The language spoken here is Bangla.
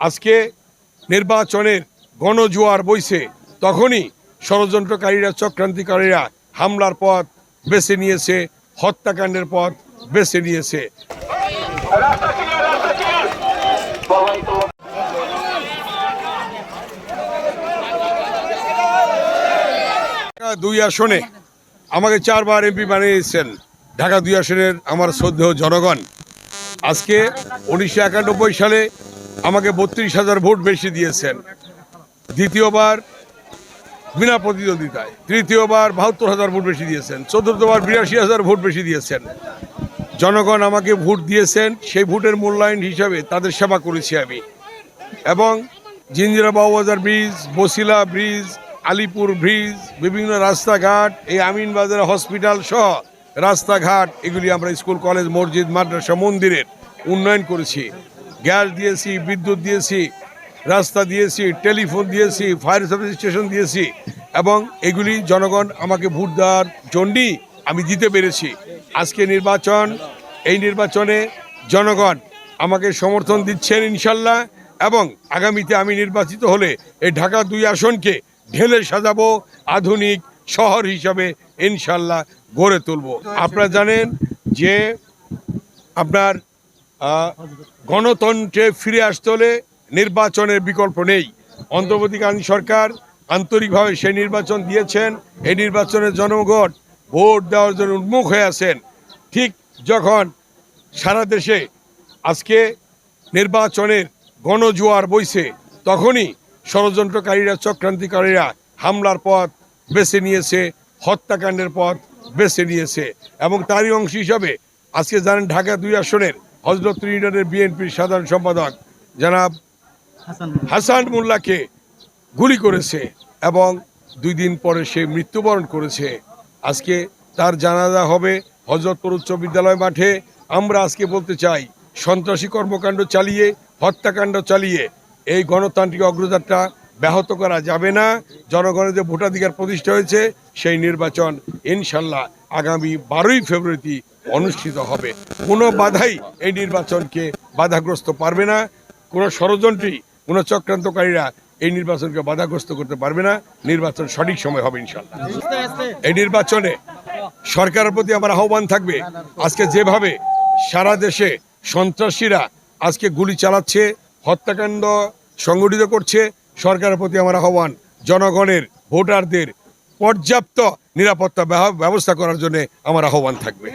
আজকে নির্বাচনের গণজোয়ার বইছে, তখনই ষড়যন্ত্রকারীরা চক্রান্তিকারীরা হামলার পথ বেছে নিয়েছে, হত্যাকাণ্ডের পথ বেছে নিয়েছে। 2 আসনে আমাকে 4 বার এমপি বানিয়েছেন। ঢাকা 2 আসনের আমার শ্রদ্ধেয় জনগণ আজকে 1991 সালে আমাকে 32,000 ভোট বেশি দিয়েছেন। দ্বিতীয়বার বিনা প্রতিদ্বন্দ্বিতায়, তৃতীয়বার 72,000 ভোট বেশি দিয়েছেন, চতুর্থবার 82,000 ভোট বেশি দিয়েছেন। জনগণ আমাকে ভোট দিয়েছেন, সেই ভোটের মূল্যায়ন হিসাবে তাদের সেবা করেছি আমি। এবং Jinjira Babubazar bridge, Basila bridge, Alipur bridge, বিভিন্ন রাস্তাঘাট, এই আমিনবাজার হসপিটাল সহ রাস্তাঘাট, এগুলি আমরা স্কুল কলেজ মসজিদ মাদ্রাসা মন্দিরের উন্নয়ন করেছি। গ্যাস দিয়েছি, বিদ্যুৎ দিয়েছি, রাস্তা দিয়েছি, টেলিফোন দিয়েছি, ফায়ার সার্ভিস স্টেশন দিয়েছি। এবং এগুলি জনগণ আমাকে ভোট দেওয়ার জন্যই আমি দিতে পেরেছি। আজকে নির্বাচন, এই নির্বাচনে জনগণ আমাকে সমর্থন দিচ্ছেন ইনশাল্লাহ। এবং আগামীতে আমি নির্বাচিত হলে এই ঢাকা 2 আসনকে ঢেলে সাজাবো, আধুনিক শহর হিসাবে ইনশাল্লাহ গড়ে তুলব। আপনারা জানেন যে আপনার গণতন্ত্রে ফিরে আসতে হলে নির্বাচনের বিকল্প নেই। অন্তর্বর্তীকালীন সরকার আন্তরিকভাবে সেই নির্বাচন দিয়েছেন। এই নির্বাচনে জনগণ ভোট দেওয়ার জন্য উন্মুখ হয়ে আছেন। ঠিক যখন সারা দেশে আজকে নির্বাচনের গণজোয়ার বইছে, তখনই ষড়যন্ত্রকারীরা চক্রান্তিকারীরা হামলার পথ বেছে নিয়েছে, হত্যাকাণ্ডের পথ বেছে নিয়েছে। এবং তারই অংশ হিসাবে আজকে জানেন ঢাকা 2 আসনের হযরতপুর ইউনিয়নের বিএনপির সাধারণ সম্পাদক জনাব হাসান মোল্লাকে গুলি করেছে এবং 2 দিন পরে সে মৃত্যুবরণ করেছে। আজকে তার জানাজা হবে হযরতপুর উচ্চ বিদ্যালয় মাঠে। আমরা আজকে বলতে চাই, সন্ত্রাসী কর্মকাণ্ড চালিয়ে, হত্যাকাণ্ড চালিয়ে এই গণতান্ত্রিক অগ্রযাত্রা ব্যাহত করা যাবে না। জনগণের যে ভোটাধিকার প্রতিষ্ঠা হয়েছে, সেই নির্বাচন ইনশাল্লাহ আগামী 12ই ফেব্রুয়ারি অনুষ্ঠিত হবে। কোনো বাধাই এই নির্বাচনকে বাধাগ্রস্ত পারবে না। কোনো ষড়যন্ত্রী, কোনো চক্রান্তকারীরা এই নির্বাচনকে বাধাগ্রস্ত করতে পারবে না। নির্বাচন সঠিক সময় হবে ইনশাল্লাহ। এই নির্বাচনে সরকারের প্রতি আমার আহ্বান থাকবে, আজকে যেভাবে সারা দেশে সন্ত্রাসীরা আজকে গুলি চালাচ্ছে, হত্যাকাণ্ড সংগঠিত করছে, সরকারের প্রতি আমার আহ্বান জনগণের, ভোটারদের পর্যাপ্ত নিরাপত্তা ব্যবস্থা করার জন্য আমার আহ্বান থাকবে।